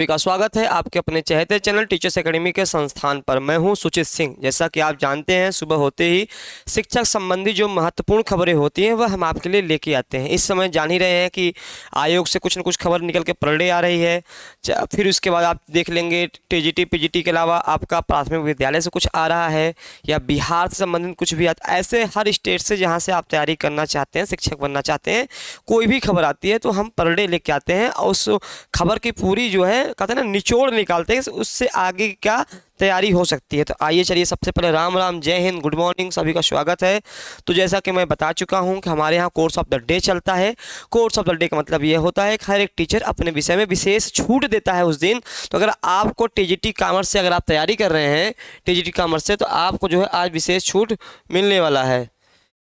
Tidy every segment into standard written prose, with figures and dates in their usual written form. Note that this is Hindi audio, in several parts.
का स्वागत है आपके अपने चहेते चैनल टीचर्स एकेडमी के संस्थान पर। मैं हूं सुचित सिंह। जैसा कि आप जानते हैं, सुबह होते ही शिक्षक संबंधी जो महत्वपूर्ण खबरें होती हैं वह हम आपके लिए लेके आते हैं। इस समय जान ही रहे हैं कि आयोग से कुछ न कुछ खबर निकल के पलटे आ रही है। फिर उसके बाद आप देख लेंगे टीजीटी पीजीटी के अलावा आपका प्राथमिक विद्यालय से कुछ आ रहा है या बिहार से संबंधित कुछ भी आता। ऐसे हर स्टेट से जहाँ से आप तैयारी करना चाहते हैं, शिक्षक बनना चाहते हैं, कोई भी खबर आती है तो हम पलटे लेके आते हैं और उस खबर की पूरी जो है कहते हैं ना निचोड़ निकालते हैं, उससे आगे क्या तैयारी हो सकती है। तो आइए चलिए, सबसे पहले राम राम, जय हिंद, गुड मॉर्निंग, सभी का स्वागत है। तो जैसा कि मैं बता चुका हूं कि हमारे यहाँ कोर्स ऑफ द डे चलता है। कोर्स ऑफ द डे का मतलब ये होता है कि हर एक टीचर अपने विषय में विशेष छूट देता है उस दिन। तो अगर आपको टीजीटी कॉमर्स से अगर आप तैयारी कर रहे हैं टीजीटी कॉमर्स से, तो आपको जो है आज विशेष छूट मिलने वाला है।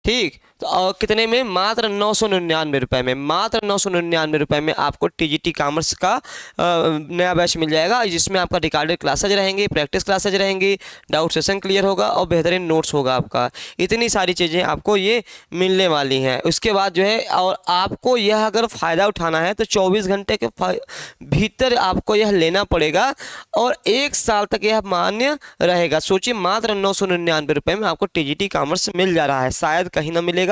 ठीक, तो कितने में? मात्र 999 रुपये में। मात्र 999 रुपये में आपको टीजीटी कॉमर्स का नया बैच मिल जाएगा, जिसमें आपका रिकॉर्डेड क्लासेज रहेंगी, प्रैक्टिस क्लासेज रहेंगी, डाउट सेशन क्लियर होगा और बेहतरीन नोट्स होगा आपका। इतनी सारी चीज़ें आपको ये मिलने वाली हैं। उसके बाद जो है, और आपको यह अगर फ़ायदा उठाना है तो 24 घंटे के भीतर आपको यह लेना पड़ेगा और 1 साल तक यह मान्य रहेगा। सोचिए, मात्र 999 रुपये में आपको टीजीटी कॉमर्स मिल जा रहा है, शायद कहीं ना मिलेगा।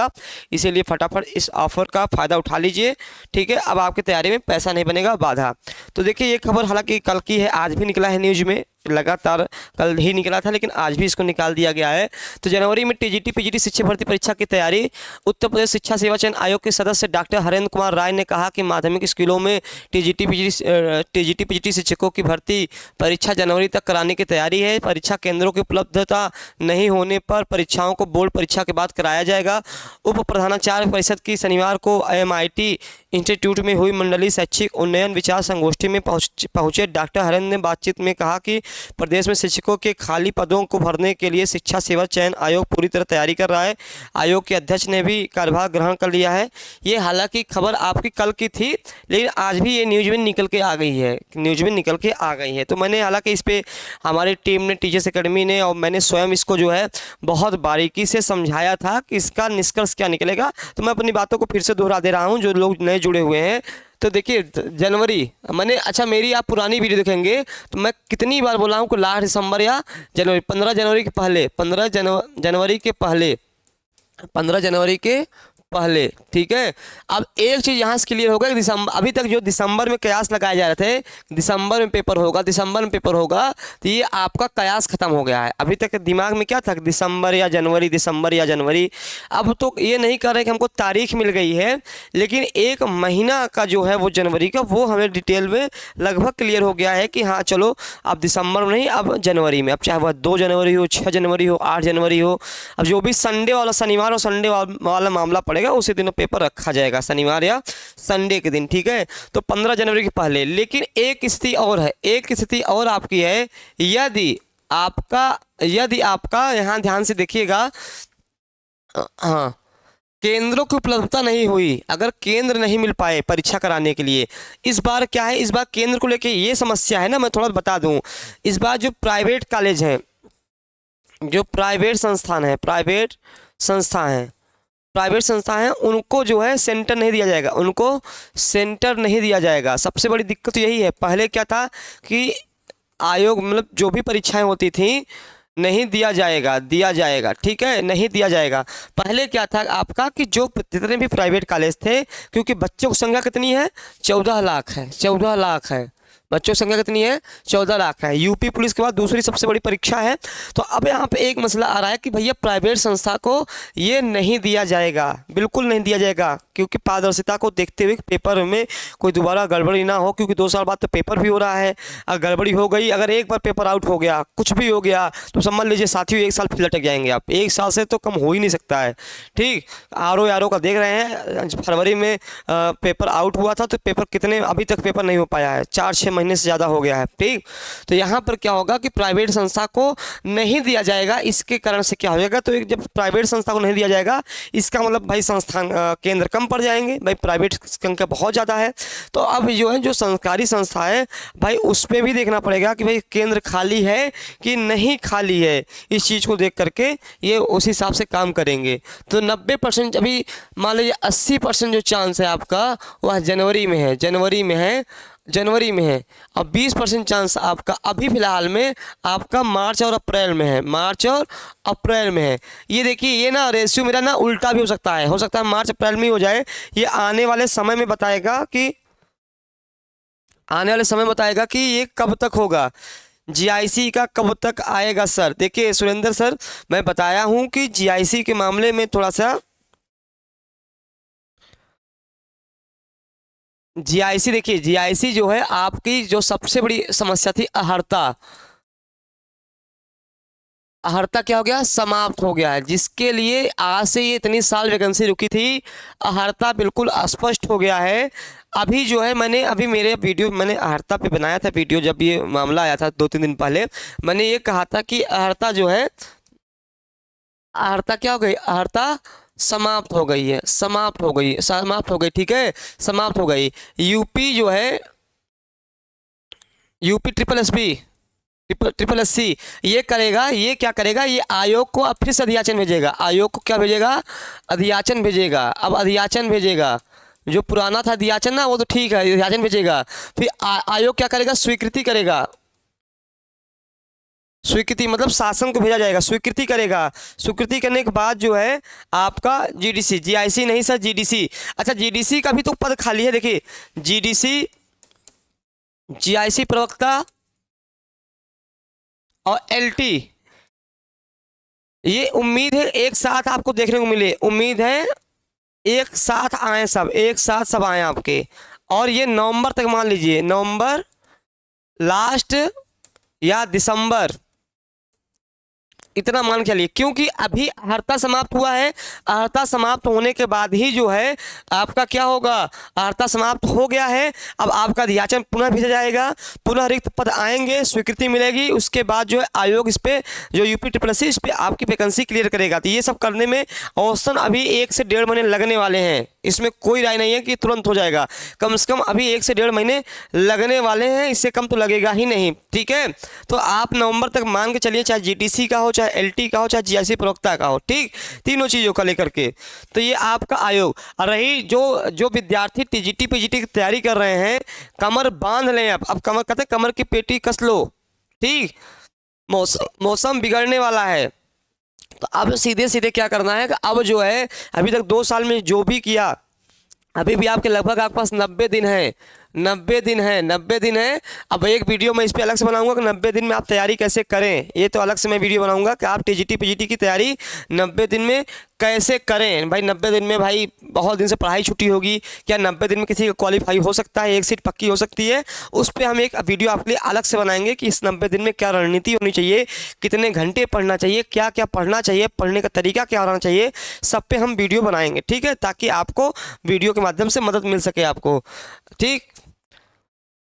इसीलिए फटाफट इस ऑफर का फायदा उठा लीजिए। ठीक है, अब आपकी तैयारी में पैसा नहीं बनेगा बाधा। तो देखिए, ये खबर हालांकि कल की है, आज भी निकला है न्यूज में, लगातार कल ही निकला था लेकिन आज भी इसको निकाल दिया गया है। तो जनवरी में टीजीटी पीजीटी शिक्षक भर्ती परीक्षा की तैयारी। उत्तर प्रदेश शिक्षा सेवा चयन आयोग के सदस्य डॉक्टर हरेंद्र कुमार राय ने कहा कि माध्यमिक स्कूलों में टीजीटी पीजीटी शिक्षकों की भर्ती परीक्षा जनवरी तक कराने की तैयारी है। परीक्षा केंद्रों की उपलब्धता नहीं होने पर परीक्षाओं को बोर्ड परीक्षा के बाद कराया जाएगा। उप प्रधानाचार्य परिषद की शनिवार को MIT इंस्टीट्यूट में हुई मंडलीय शैक्षिक उन्नयन विचार संगोष्ठी में पहुंचे डॉक्टर हरेंद्र ने बातचीत में कहा कि प्रदेश में शिक्षकों के खाली पदों को भरने के लिए शिक्षा सेवा चयन आयोग पूरी तरह तैयारी कर रहा है। आयोग के अध्यक्ष ने भी कार्यभार ग्रहण कर लिया है। ये हालांकि खबर आपकी कल की थी, लेकिन आज भी ये न्यूज में निकल के आ गई है, न्यूज में निकल के आ गई है। तो मैंने हालांकि इस पर हमारी टीम ने, टीचर्स एकेडमी ने, और मैंने स्वयं इसको जो है बहुत बारीकी से समझाया था कि इसका निष्कर्ष क्या निकलेगा। तो मैं अपनी बातों को फिर से दोहरा दे रहा हूँ जो लोग नए जुड़े हुए हैं। तो देखिए, जनवरी मैंने, अच्छा मेरी आप पुरानी वीडियो देखेंगे तो मैं कितनी बार बोला हूँ कि लास्ट दिसंबर या जनवरी, 15 जनवरी के पहले, 15 जनवरी के पहले, 15 जनवरी के पहले। ठीक है, अब एक चीज़ यहाँ से क्लियर होगा कि दिसंबर, अभी तक जो दिसंबर में कयास लगाए जा रहे थे, दिसंबर में पेपर होगा, दिसंबर में पेपर होगा, तो ये आपका कयास खत्म हो गया है। अभी तक दिमाग में क्या था, दिसंबर या जनवरी, दिसंबर या जनवरी। अब तो ये नहीं कर रहे कि हमको तारीख मिल गई है, लेकिन 1 महीना का जो है वो जनवरी का, वो हमें डिटेल में लगभग क्लियर हो गया है कि हाँ चलो, अब दिसंबर में नहीं, अब जनवरी में, अब चाहे वह 2 जनवरी हो, 6 जनवरी हो, 8 जनवरी हो, अब जो भी संडे वाला, शनिवार और संडे वाला मामला पड़ेगा उसी दिन पेपर रखा जाएगा, शनिवार या संडे के दिन। ठीक है, तो 15 जनवरी के पहले। लेकिन एक स्थिति और है, एक स्थिति और आपकी है, यदि आपका यहाँ ध्यान से देखिएगा, हाँ, केंद्रों की उपलब्धता नहीं हुई, अगर केंद्र नहीं मिल पाए परीक्षा कराने के लिए, इस बार क्या है, इस बार केंद्र को लेके ये समस्या है ना। मैं थोड़ा बता दूं, इस बार जो प्राइवेट कॉलेज हैं, जो प्राइवेट संस्थान है, प्राइवेट संस्था हैं, उनको जो है सेंटर नहीं दिया जाएगा, उनको सेंटर नहीं दिया जाएगा। सबसे बड़ी दिक्कत यही है। पहले क्या था कि आयोग, मतलब जो भी परीक्षाएं होती थी, नहीं दिया जाएगा। ठीक है, नहीं दिया जाएगा। पहले क्या था आपका कि जो जितने भी प्राइवेट कॉलेज थे, क्योंकि बच्चों की संख्या कितनी है, 14 लाख है, 14 लाख है, बच्चों की संख्या कितनी है, 14 लाख है। यूपी पुलिस के बाद दूसरी सबसे बड़ी परीक्षा है। तो अब यहाँ पे एक मसला आ रहा है कि भैया प्राइवेट संस्था को ये नहीं दिया जाएगा, बिल्कुल नहीं दिया जाएगा, क्योंकि पारदर्शिता को देखते हुए पेपर में कोई दोबारा गड़बड़ी ना हो, क्योंकि 2 साल बाद तो पेपर भी हो रहा है। अगर गड़बड़ी हो गई, अगर एक बार पेपर आउट हो गया, कुछ भी हो गया, तो समझ लीजिए साथियों 1 साल फिर लटक जाएंगे आप। 1 साल से तो कम हो ही नहीं सकता है। ठीक, RO का देख रहे हैं, फरवरी में पेपर आउट हुआ था, तो पेपर कितने अभी तक पेपर नहीं हो पाया है, 4-6 महीने से ज़्यादा हो गया है। ठीक, तो यहाँ पर क्या होगा कि प्राइवेट संस्था को नहीं दिया जाएगा। इसके कारण से क्या हो जाएगा, तो जब प्राइवेट संस्था को नहीं दिया जाएगा, इसका मतलब भाई संस्थान केंद्र कम पड़ जाएंगे, भाई प्राइवेट संख्या बहुत ज़्यादा है। तो अब जो है, जो सरकारी संस्था है भाई, उस पर भी देखना पड़ेगा कि भाई केंद्र खाली है कि नहीं खाली है। इस चीज़ को देख करके ये उस हिसाब से काम करेंगे। तो 90%, अभी मान लीजिए 80% जो चांस है आपका, वह जनवरी में है, जनवरी में है, और 20% चांस आपका अभी फ़िलहाल में आपका मार्च और अप्रैल में है, मार्च और अप्रैल में है। ये देखिए ये ना रेशियो मेरा ना उल्टा भी हो सकता है मार्च अप्रैल में ही हो जाए। ये आने वाले समय में बताएगा कि ये कब तक होगा, जीआईसी का कब तक आएगा सर। देखिए सुरेंद्र सर, मैं बताया हूँ कि जीआईसी के मामले में थोड़ा सा जीआईसी, देखिए जीआईसी जो है आपकी जो सबसे बड़ी समस्या थी अहर्ता, अहर्ता क्या हो गया, समाप्त हो गया है, जिसके लिए आज से ये इतनी साल वैकेंसी रुकी थी, अहर्ता बिल्कुल स्पष्ट हो गया है। अभी जो है मैंने अभी मेरे वीडियो मैंने अहर्ता पे बनाया था वीडियो, जब ये मामला आया था 2-3 दिन पहले, मैंने ये कहा था कि अहर्ता जो है, अहर्ता क्या हो गई, अहर्ता समाप्त हो गई है, समाप्त हो गई, ठीक है, समाप्त हो गई। यूपी जो है, यूपी ट्रिपल एस सी ये करेगा, ये क्या करेगा, ये आयोग को अब फिर से अधियाचन भेजेगा, आयोग को क्या भेजेगा, अधियाचन भेजेगा। अब अधियाचन भेजेगा, जो पुराना था अधियाचन ना वो तो ठीक है, अधियाचन भेजेगा, फिर आयोग क्या करेगा, स्वीकृति करेगा, स्वीकृति मतलब शासन को भेजा जाएगा, स्वीकृति करेगा, स्वीकृति करने के बाद जो है आपका जीडीसी, जीआईसी नहीं सर जीडीसी, अच्छा जीडीसी का भी तो पद खाली है। देखिए जीडीसी, जीआईसी प्रवक्ता और एलटी, ये उम्मीद है एक साथ आपको देखने को मिले, उम्मीद है एक साथ आए, सब एक साथ सब आए आपके, और ये नवंबर तक, मान लीजिए नवंबर लास्ट या दिसंबर, इतना मान के चलिए, क्योंकि अभी अहर्ता समाप्त हुआ है, अहर्ता समाप्त होने के बाद ही जो है आपका क्या होगा, अहर्ता समाप्त हो गया है, अब आपका अधियाचन पुनः भेजा जाएगा, पुनः रिक्त पद आएंगे, स्वीकृति मिलेगी, उसके बाद जो है आयोग इस पे जो यूपी ट्रिपल एस सी इस पे आपकी वैकेंसी क्लियर करेगा। तो ये सब करने में औसतन अभी 1 से 1.5 महीने लगने वाले हैं, इसमें कोई राय नहीं है कि तुरंत हो जाएगा, कम से कम अभी 1 से 1.5 महीने लगने वाले हैं, इससे कम तो लगेगा ही नहीं, ठीक है। तो आप नवंबर तक मान के चलिए, चाहे जीटीसी का हो, चाहे एलटी का हो, चाहे जीआईसी प्रवक्ता का हो, ठीक, तीनों चीज़ों का लेकर के। तो ये आपका आयोग, और रही जो विद्यार्थी टीजीटी पीजीटी की तैयारी कर रहे हैं, कमर बांध लें, अब कमर कहते हैं कमर की पेटी कस लो, ठीक, मौसम बिगड़ने वाला है। तो अब सीधे सीधे क्या करना है कि अब जो है अभी तक 2 साल में जो भी किया, अभी भी आपके लगभग आपके पास 90 दिन है, 90 दिन है, 90 दिन है। अब एक वीडियो मैं इस पर अलग से बनाऊंगा कि 90 दिन में आप तैयारी कैसे करें, ये तो अलग से मैं वीडियो बनाऊंगा कि आप टीजीटी पीजीटी की तैयारी 90 दिन में कैसे करें। भाई 90 दिन में भाई बहुत दिन से पढ़ाई छुट्टी होगी, क्या 90 दिन में किसी का क्वालिफाई हो सकता है, एक सीट पक्की हो सकती है, उस पर हम एक वीडियो आपके लिए अलग से बनाएंगे कि इस 90 दिन में क्या रणनीति होनी चाहिए, कितने घंटे पढ़ना चाहिए, क्या क्या पढ़ना चाहिए, पढ़ने का तरीका क्या होना चाहिए, सब पे हम वीडियो बनाएंगे, ठीक है, ताकि आपको वीडियो के माध्यम से मदद मिल सके आपको, ठीक।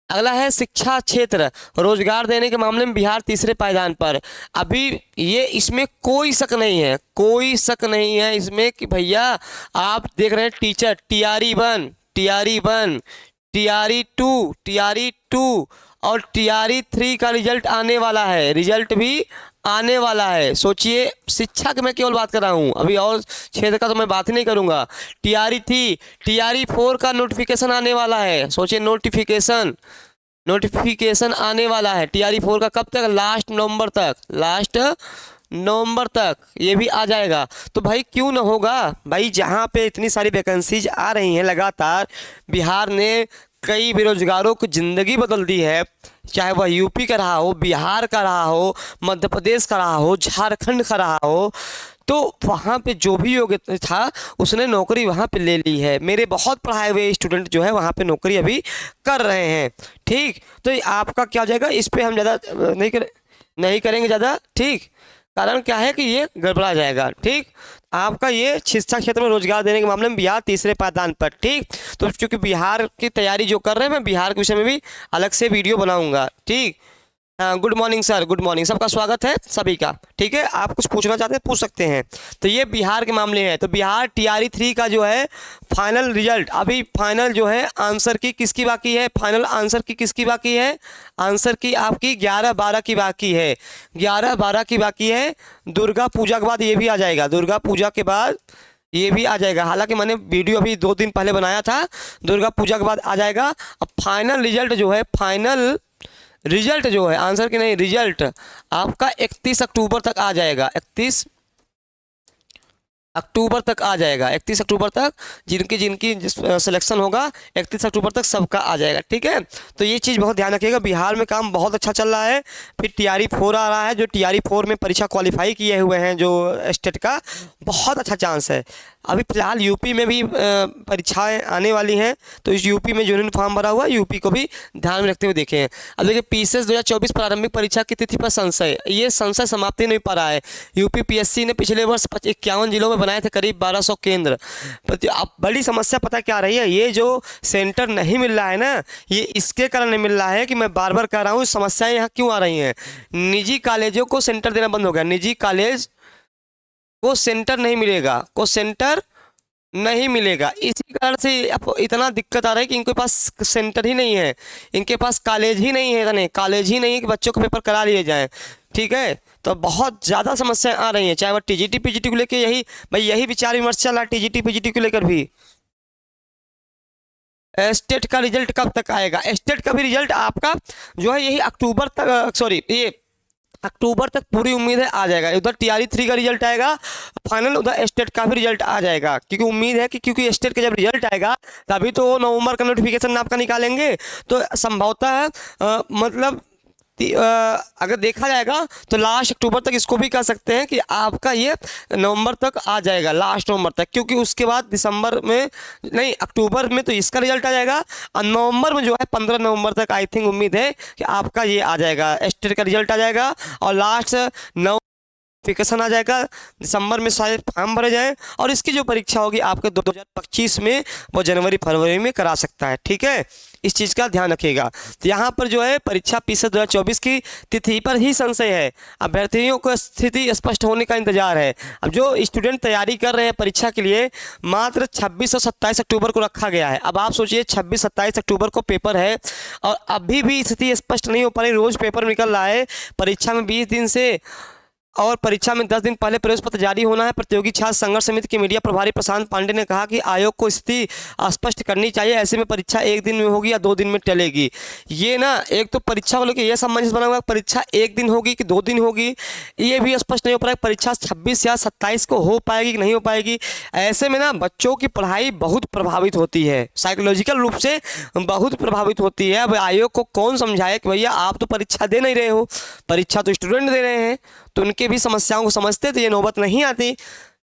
अगला है शिक्षा क्षेत्र, रोजगार देने के मामले में बिहार तीसरे पायदान पर। अभी ये इसमें कोई शक नहीं है, कोई शक नहीं है इसमें कि भैया आप देख रहे हैं teacher TRE1, TRE1, TRE2, TRE2 और TRE3 का रिजल्ट आने वाला है, रिजल्ट भी आने वाला है। सोचिए शिक्षा की मैं केवल बात कर रहा हूँ, अभी और क्षेत्र का तो मैं बात ही नहीं करूँगा। TRE3, TRE4 का नोटिफिकेशन आने वाला है, सोचिए नोटिफिकेशन आने वाला है। TRE4 का कब तक, लास्ट नवंबर तक ये भी आ जाएगा। तो भाई क्यों ना होगा भाई, जहाँ पे इतनी सारी वैकेंसीज आ रही हैं लगातार, बिहार ने कई बेरोजगारों की ज़िंदगी बदल दी है, चाहे वह यूपी का रहा हो, बिहार का रहा हो, मध्य प्रदेश का रहा हो, झारखंड का रहा हो, तो वहाँ पे जो भी योग्य था उसने नौकरी वहाँ पे ले ली है। मेरे बहुत पढ़ाए हुए स्टूडेंट जो है वहाँ पे नौकरी अभी कर रहे हैं, ठीक। तो आपका क्या हो जाएगा, इस पर हम ज़्यादा नहीं करेंगे ज़्यादा, ठीक, कारण क्या है कि ये गड़बड़ा जाएगा, ठीक। आपका ये शिक्षा क्षेत्र में रोजगार देने के मामले में बिहार तीसरे पायदान पर, ठीक। तो चूंकि बिहार की तैयारी जो कर रहे हैं, मैं बिहार के विषय में भी अलग से वीडियो बनाऊंगा, ठीक। हाँ, good morning sir, good morning, सबका स्वागत है सभी का, ठीक है। आप कुछ पूछना चाहते हैं पूछ सकते हैं। तो ये बिहार के मामले हैं। तो बिहार TRE3 का जो है फाइनल रिजल्ट, अभी फाइनल जो है आंसर की किसकी बाकी है, फाइनल आंसर की किसकी बाकी है, आंसर की आपकी 11-12 की बाकी है, 11-12 की बाकी है। दुर्गा पूजा के बाद ये भी आ जाएगा, दुर्गा पूजा के बाद ये भी आ जाएगा। हालांकि मैंने वीडियो अभी 2 दिन पहले बनाया था, दुर्गा पूजा के बाद आ जाएगा। अब फाइनल रिजल्ट जो है, फाइनल रिजल्ट जो है, आंसर की नहीं, रिजल्ट आपका 31 अक्टूबर तक आ जाएगा। 31 अक्टूबर तक आ जाएगा। 31 अक्टूबर तक जिनकी जिनकी सिलेक्शन होगा 31 अक्टूबर तक सबका आ जाएगा। ठीक है, तो ये चीज़ बहुत ध्यान रखिएगा। बिहार में काम बहुत अच्छा चल रहा है। फिर TRE 4 आ रहा है, जो TRE 4 में परीक्षा क्वालिफाई किए हुए हैं जो स्टेट का, बहुत अच्छा चांस है। अभी फिलहाल यूपी में भी परीक्षाएं आने वाली हैं, तो इस यूपी में जिन्होंने फॉर्म भरा हुआ है यूपी को भी ध्यान में रखते हुए देखें। अब देखिए PCS 2024 प्रारंभिक परीक्षा की तिथि पर संशय, ये संशय समाप्ति नहीं पा रहा है। यूपी PSC ने पिछले वर्ष 51 जिलों में बनाए थे करीब 1200 केंद्र। अब बड़ी समस्या पता क्या रही है, ये जो सेंटर नहीं मिल रहा है ना, ये इसके कारण नहीं मिल रहा है कि मैं बार बार कह रहा हूँ समस्याएं यहाँ क्यों आ रही हैं। निजी कॉलेजों को सेंटर देना बंद हो गया, निजी कॉलेज को सेंटर नहीं मिलेगा, को सेंटर नहीं मिलेगा। इसी कारण से इतना दिक्कत आ रहा है कि इनके पास सेंटर ही नहीं है, इनके पास कॉलेज ही नहीं है, इतने कॉलेज ही नहीं है कि बच्चों को पेपर करा लिए जाएं। ठीक है, तो बहुत ज़्यादा समस्याएं आ रही हैं, चाहे वह TGT PGT को लेकर, यही भाई यही विचार विमर्श चल रहा है TGT PGT को लेकर भी। स्टेट का रिजल्ट कब तक आएगा? स्टेट का भी रिजल्ट आपका जो है यही अक्टूबर तक, सॉरी ये अक्टूबर तक पूरी उम्मीद है आ जाएगा। उधर TRE 3 का रिजल्ट आएगा फाइनल, उधर स्टेट का भी रिजल्ट आ जाएगा, क्योंकि उम्मीद है कि क्योंकि स्टेट का जब रिजल्ट आएगा तभी तो नवंबर का नोटिफिकेशन आपका निकालेंगे। तो संभवतः मतलब अगर देखा जाएगा तो लास्ट अक्टूबर तक इसको भी कह सकते हैं कि आपका ये नवंबर तक आ जाएगा, लास्ट नवंबर तक, क्योंकि उसके बाद दिसंबर में नहीं, अक्टूबर में तो इसका रिजल्ट आ जाएगा और नवंबर में जो है 15 नवंबर तक आई थिंक उम्मीद है कि आपका ये आ जाएगा, स्टेट का रिजल्ट आ जाएगा और लास्ट नोटिफिकेशन आ जाएगा। दिसंबर में शायद फॉर्म भरे जाएं और इसकी जो परीक्षा होगी आपके 2025 में वो जनवरी फरवरी में करा सकता है। ठीक है, इस चीज़ का ध्यान रखिएगा। तो यहाँ पर जो है परीक्षा PCS 2024 की तिथि पर ही संशय है, अभ्यर्थियों को स्थिति स्पष्ट होने का इंतजार है। अब जो स्टूडेंट तैयारी कर रहे हैं परीक्षा के लिए, मात्र 26 और 27 अक्टूबर को रखा गया है। अब आप सोचिए 26-27 अक्टूबर को पेपर है और अभी भी स्थिति स्पष्ट नहीं हो पा रही, रोज़ पेपर निकल रहा है। परीक्षा में 20 दिन से और परीक्षा में 10 दिन पहले प्रवेश पत्र जारी होना है। प्रतियोगी छात्र संघर्ष समिति के मीडिया प्रभारी प्रशांत पांडे ने कहा कि आयोग को स्थिति स्पष्ट करनी चाहिए, ऐसे में परीक्षा 1 दिन में होगी या 2 दिन में टलेगी। ये ना एक तो परीक्षा को लेकर यह सामंजस्य बना हुआ है, परीक्षा 1 दिन होगी कि 2 दिन होगी ये भी स्पष्ट नहीं हो पा रहा है। परीक्षा 26 या 27 को हो पाएगी कि नहीं हो पाएगी। ऐसे में ना बच्चों की पढ़ाई बहुत प्रभावित होती है, साइकोलॉजिकल रूप से बहुत प्रभावित होती है। अब आयोग को कौन समझाए कि भैया आप तो परीक्षा दे नहीं रहे हो, परीक्षा तो स्टूडेंट दे रहे हैं, तो उनके भी समस्याओं को समझते तो ये नौबत नहीं आती।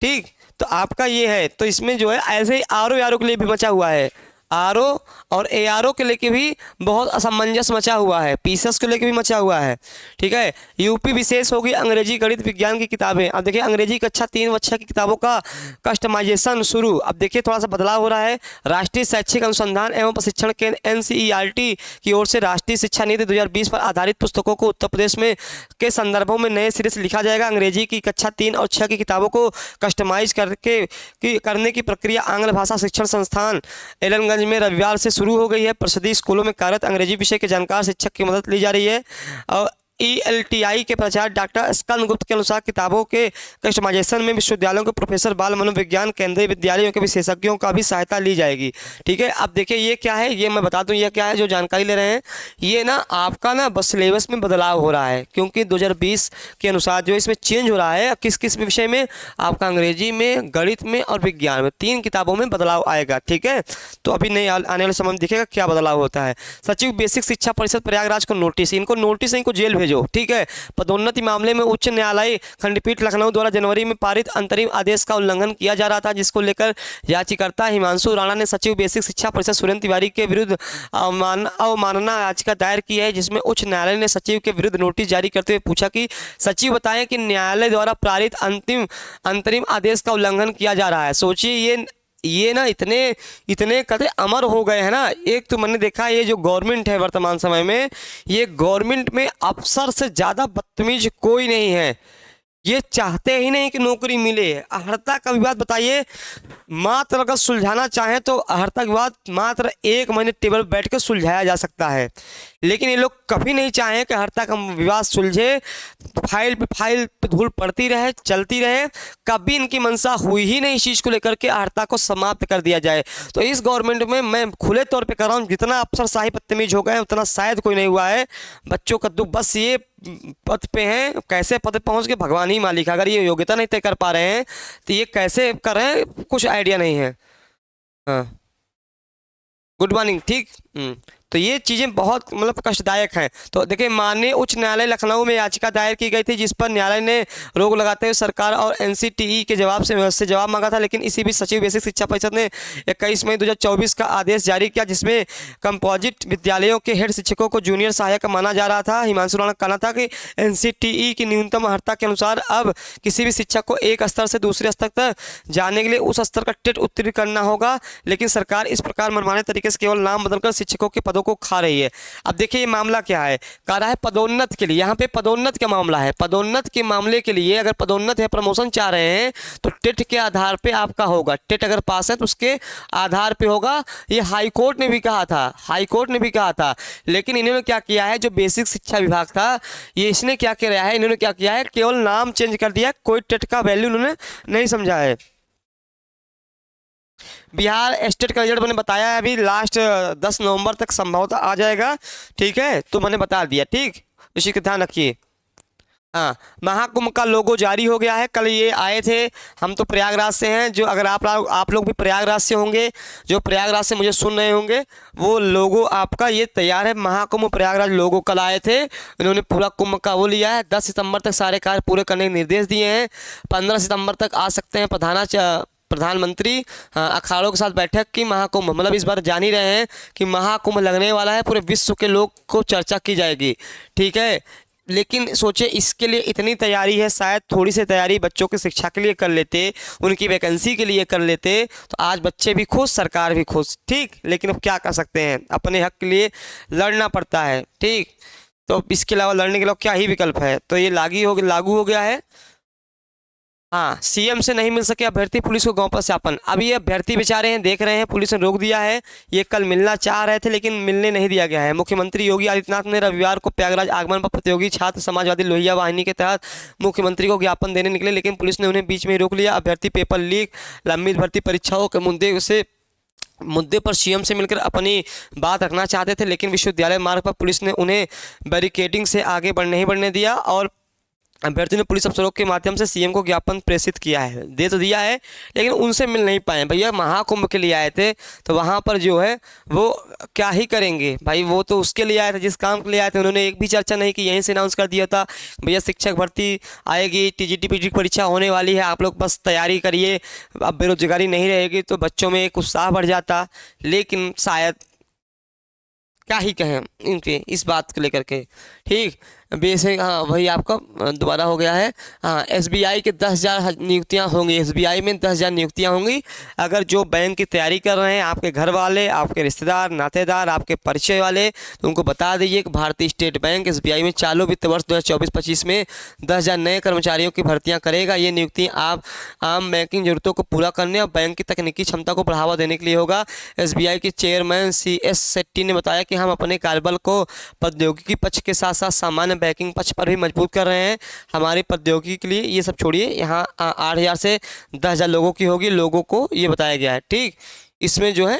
ठीक, तो आपका ये है, तो इसमें जो है ऐसे ही RO के लिए भी बचा हुआ है, RO और ARO के लेके भी बहुत असमंजस मचा हुआ है, PCS को लेके भी मचा हुआ है। ठीक है, यूपी विशेष होगी अंग्रेजी गणित विज्ञान की किताबें। अब देखिए अंग्रेजी कक्षा 3 व 6 की किताबों का कस्टमाइजेशन शुरू। अब देखिए थोड़ा सा बदलाव हो रहा है। राष्ट्रीय शैक्षिक अनुसंधान एवं प्रशिक्षण केंद्र NCERT की ओर से राष्ट्रीय शिक्षा नीति 2020 पर आधारित पुस्तकों को उत्तर प्रदेश में के संदर्भों में नए सिरे से लिखा जाएगा। अंग्रेजी की कक्षा 3 और 6 की किताबों को कस्टमाइज करने की प्रक्रिया आंग्ल भाषा शिक्षण संस्थान एलनगंज में रविवार से शुरू हो गई है। परिषदीय स्कूलों में कार्यरत अंग्रेजी विषय के जानकार शिक्षक की मदद ली जा रही है। और ELTI के प्राचार्य डॉक्टर स्कंद गुप्त के अनुसार किताबों के कस्टमाइजेशन में विश्वविद्यालयों के प्रोफेसर, बाल मनोविज्ञान केंद्रीय विद्यालयों के विशेषज्ञों का भी सहायता ली जाएगी। ठीक है, अब देखिए ये क्या है, ये मैं बता दूं ये क्या है जो जानकारी ले रहे हैं। ये ना आपका ना बस सिलेबस में बदलाव हो रहा है, क्योंकि 2020 के अनुसार जो इसमें चेंज हो रहा है। किस किस विषय में? आपका अंग्रेजी में, गणित में और विज्ञान में, 3 किताबों में बदलाव आएगा। ठीक है, तो अभी नहीं आने वाले समय में दिखेगा क्या बदलाव होता है। सचिव बेसिक शिक्षा परिषद प्रयागराज को नोटिस, इनको नोटिस इनको जेल भेजो। ठीक है, पदोन्नति मामले में उच्च न्यायालय खंडपीठ लखनऊ द्वारा जनवरी में पारित अंतरिम आदेश का उल्लंघन किया जा रहा था, जिसको लेकर याचिकाकर्ता हिमांशु राणा ने सचिव बेसिक शिक्षा परिषद सुरेंद्र तिवारी के विरुद्ध अवमानना याचिका दायर की है, जिसमें उच्च न्यायालय ने सचिव के विरुद्ध नोटिस जारी करते हुए पूछा कि सचिव बताएं कि न्यायालय द्वारा पारित अंतरिम आदेश का उल्लंघन किया जा रहा है। सोचिए ये ना इतने कदे अमर हो गए हैं ना। एक तो मैंने देखा ये जो गवर्नमेंट है वर्तमान समय में, ये गवर्नमेंट में अफसर से ज़्यादा बदतमीज कोई नहीं है। ये चाहते ही नहीं कि नौकरी मिले। अहर्ता का विवाद बताइए, मात्र अगर सुलझाना चाहें तो अहर्ता का विवाद मात्र 1 महीने टेबल बैठ कर सुलझाया जा सकता है, लेकिन ये लोग कभी नहीं चाहें कि अहर्ता का विवाद सुलझे। फाइल पे धूल पड़ती रहे, चलती रहे। कभी इनकी मंशा हुई ही नहीं इस चीज़ को लेकर के अहर्ता को समाप्त कर दिया जाए। तो इस गवर्नमेंट में मैं खुले तौर पे कर रहा हूँ, जितना अफसरशाही बदतमीज हो गए उतना शायद कोई नहीं हुआ है। बच्चों का दुख बस ये पद पे हैं, कैसे पद पे पहुँच के भगवान ही मालिक है। अगर ये योग्यता नहीं तय कर पा रहे हैं तो ये कैसे कर रहे हैं, कुछ आइडिया नहीं है। हाँ, गुड मॉर्निंग। ठीक। तो ये चीज़ें बहुत मतलब कष्टदायक हैं। तो देखिए, माननीय उच्च न्यायालय लखनऊ में याचिका दायर की गई थी, जिस पर न्यायालय ने रोक लगाते हुए सरकार और एनसीटीई के से जवाब मांगा था। लेकिन इसी बीच सचिव बेसिक शिक्षा परिषद ने 21 मई 2024 का आदेश जारी किया, जिसमें कंपोजिट विद्यालयों के हेड शिक्षकों को जूनियर सहायक माना जा रहा था। हिमांशु राणा का कहना था कि एनसीटीई की न्यूनतम अर्हता के अनुसार अब किसी भी शिक्षक को एक स्तर से दूसरे स्तर तक जाने के लिए उस स्तर का टेट उत्तीर्ण करना होगा। लेकिन सरकार इस प्रकार मनमाने तरीके से केवल नाम बदलकर शिक्षकों के पदों को खा रही है। अब देखिए, ये मामला क्या है, कह रहा है पदोन्नत के लिए। यहाँ पे पदोन्नत का मामला है। पदोन्नत के मामले के लिए अगर पदोन्नत है, प्रमोशन चाह रहे हैं, तो टेट के आधार पे आपका होगा। टेट अगर पास है तो उसके आधार पे होगा। ये हाई कोर्ट ने भी कहा था, लेकिन इन्होंने क्या किया है, जो बेसिक शिक्षा विभाग था, ये इसने क्या किया है, इन्होंने क्या किया है, केवल नाम चेंज कर दिया, कोई टेट का वैल्यू इन्होंने नहीं समझा है। बिहार स्टेट का रिजल्ट मैंने बताया है, अभी लास्ट 10 नवंबर तक संभवतः आ जाएगा। ठीक है, तो मैंने बता दिया। ठीक, इसी का ध्यान रखिए। हाँ, महाकुंभ का लोगो जारी हो गया है। कल ये आए थे। हम तो प्रयागराज से हैं, जो अगर आप लोग भी प्रयागराज से होंगे, जो प्रयागराज से मुझे सुन रहे होंगे, वो लोगो आपका ये तैयार है। महाकुंभ प्रयागराज लोगो कल आए थे, इन्होंने पूरा कुंभ का वो लिया है। 10 सितंबर तक सारे कार्य पूरे करने के निर्देश दिए हैं। 15 सितंबर तक आ सकते हैं प्रधानमंत्री अखाड़ों के साथ बैठक की। महाकुंभ मतलब इस बार जान ही रहे हैं कि महाकुंभ लगने वाला है, पूरे विश्व के लोग को चर्चा की जाएगी। ठीक है, लेकिन सोचे इसके लिए इतनी तैयारी है, शायद थोड़ी सी तैयारी बच्चों की शिक्षा के लिए कर लेते, उनकी वैकेंसी के लिए कर लेते, तो आज बच्चे भी खुश, सरकार भी खुश। ठीक, लेकिन अब क्या कर सकते हैं, अपने हक के लिए लड़ना पड़ता है। ठीक, तो इसके अलावा लड़ने के लिए क्या ही विकल्प है। तो ये लागू हो गया है। हाँ, सीएम से नहीं मिल सके अभ्यर्थी, पुलिस को गांव पर सत्यापन। अब ये अभ्यर्थी बेचारे हैं, देख रहे हैं पुलिस ने रोक दिया है। ये कल मिलना चाह रहे थे लेकिन मिलने नहीं दिया गया है। मुख्यमंत्री योगी आदित्यनाथ ने रविवार को प्रयागराज आगमन पर प्रतियोगी छात्र समाजवादी लोहिया वाहिनी के तहत मुख्यमंत्री को ज्ञापन देने निकले, लेकिन पुलिस ने उन्हें बीच में रोक लिया। अभ्यर्थी पेपर लीक, लंबित भर्ती परीक्षाओं के मुद्दे पर सीएम से मिलकर अपनी बात रखना चाहते थे, लेकिन विश्वविद्यालय मार्ग पर पुलिस ने उन्हें बैरिकेडिंग से आगे नहीं बढ़ने दिया और अभ्यर्थी ने पुलिस अफसरों के माध्यम से सीएम को ज्ञापन प्रेषित किया है। दे तो दिया है लेकिन उनसे मिल नहीं पाए। भैया महाकुंभ के लिए आए थे, तो वहाँ पर जो है वो क्या ही करेंगे भाई, वो तो उसके लिए आए थे जिस काम के लिए आए थे। उन्होंने एक भी चर्चा नहीं की, यहीं से अनाउंस कर दिया था भैया शिक्षक भर्ती आएगी, टीजीटी पीजी की परीक्षा होने वाली है, आप लोग बस तैयारी करिए। अब बेरोजगारी नहीं रहेगी तो बच्चों में एक उत्साह बढ़ जाता। लेकिन शायद क्या ही कहें इनके इस बात को लेकर के। ठीक, बेसिक हाँ वही आपका दोबारा हो गया है। हाँ, एसबीआई के 10,000 नियुक्तियाँ होंगी। एसबीआई में 10,000 नियुक्तियाँ होंगी। अगर जो बैंक की तैयारी कर रहे हैं, आपके घर वाले, आपके रिश्तेदार नातेदार, आपके परिचय वाले, तो उनको बता दीजिए कि भारतीय स्टेट बैंक एसबीआई में चालू वित्त वर्ष 2024-25 में 10,000 नए कर्मचारियों की भर्तियाँ करेगा। ये नियुक्ति आप आम बैंकिंग जरूरतों को पूरा करने और बैंक की तकनीकी क्षमता को बढ़ावा देने के लिए होगा। एसबीआई के चेयरमैन CS शेट्टी ने बताया कि हम अपने कार्यबल को प्रौद्योगिकी पक्ष के साथ साथ सामान्य बैंकिंग पक्ष पर भी मजबूत कर रहे हैं। हमारी प्रौद्योगिकी के लिए ये सब छोड़िए, यहाँ 8,000 से 10,000 लोगों की होगी, लोगों को ये बताया गया है। ठीक, इसमें जो है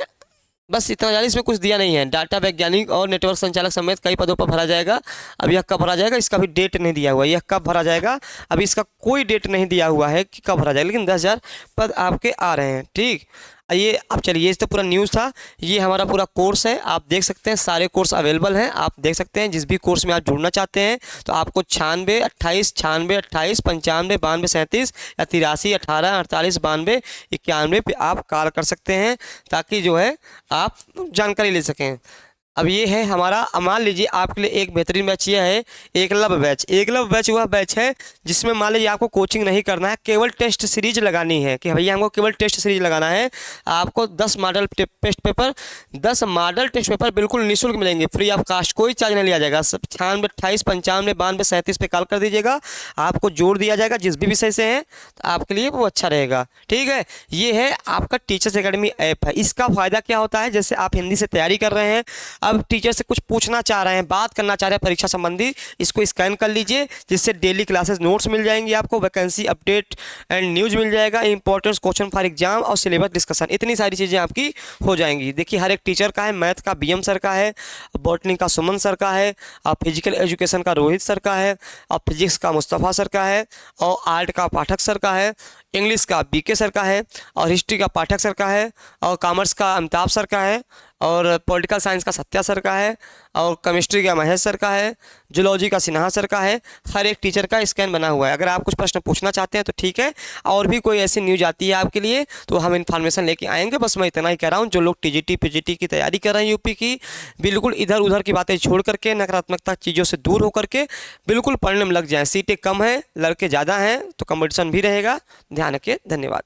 बस इतना जानिए, इसमें कुछ दिया नहीं है। डाटा वैज्ञानिक और नेटवर्क संचालक समेत कई पदों पर भरा जाएगा। अब यह कब भरा जाएगा इसका भी डेट नहीं दिया हुआ है, यह कब भरा जाएगा अभी इसका कोई डेट नहीं दिया हुआ है कि कब भरा जाएगा, लेकिन 10,000 पद आपके आ रहे हैं। ठीक, ये अब चलिए, ये तो पूरा न्यूज़ था। ये हमारा पूरा कोर्स है, आप देख सकते हैं, सारे कोर्स अवेलेबल हैं, आप देख सकते हैं। जिस भी कोर्स में आप जुड़ना चाहते हैं तो आपको 96 28 96 28 95 92 37 या 83 18 48 92 91 पे आप कॉल कर सकते हैं, ताकि जो है आप जानकारी ले सकें। अब ये है हमारा, मान लीजिए आपके लिए एक बेहतरीन बैच ये है एकलव्य बैच। एकलव्य बैच वह बैच है जिसमें मान लीजिए आपको कोचिंग नहीं करना है, केवल टेस्ट सीरीज लगानी है कि भैया हमको केवल टेस्ट सीरीज लगाना है। आपको 10 model test paper 10 model test paper बिल्कुल निःशुल्क मिलेंगे, फ्री ऑफ कास्ट, कोई चार्ज नहीं लिया जाएगा। 98 28 95 92 37 पे कॉल कर दीजिएगा, आपको जोड़ दिया जाएगा जिस भी विषय से हैं, तो आपके लिए वो अच्छा रहेगा। ठीक है, ये है आपका टीचर्स एकेडमी ऐप है। इसका फ़ायदा क्या होता है, जैसे आप हिंदी से तैयारी कर रहे हैं, अब टीचर से कुछ पूछना चाह रहे हैं, बात करना चाह रहे हैं परीक्षा संबंधी, इसको स्कैन कर लीजिए, जिससे डेली क्लासेस नोट्स मिल जाएंगी, आपको वैकेंसी अपडेट एंड न्यूज़ मिल जाएगा, इंपॉर्टेंट क्वेश्चन फॉर एग्जाम और सिलेबस डिस्कशन, इतनी सारी चीज़ें आपकी हो जाएंगी। देखिए हर एक टीचर का है, मैथ का बीएम सर का है, बॉटनी का सुमन सर का है, और फिजिकल एजुकेशन का रोहित सर का है, और फिजिक्स का मुस्तफ़ा सर का है, और आर्ट का पाठक सर का है, इंग्लिश का बीके सर का है, और हिस्ट्री का पाठक सर का है, और कॉमर्स का अमिताभ सर का है, और पॉलिटिकल साइंस का सत्या सर का है, और केमिस्ट्री का महेश सर का है, जूलॉजी का सिन्हा सर का है। हर एक टीचर का स्कैन बना हुआ है। अगर आप कुछ प्रश्न पूछना चाहते हैं तो ठीक है, और भी कोई ऐसी न्यूज आती है आपके लिए तो हम इन्फॉर्मेशन लेके आएंगे। बस मैं इतना ही कह रहा हूँ, जो लोग टीजीटी पीजीटी की तैयारी कर रहे हैं यूपी की, बिल्कुल इधर उधर की बातें छोड़ करके, नकारात्मकता चीज़ों से दूर होकर के बिल्कुल पढ़ने में लग जाएँ। सीटें कम हैं, लड़के ज़्यादा हैं, तो कंपटीशन भी रहेगा। ध्यान रखिए, धन्यवाद।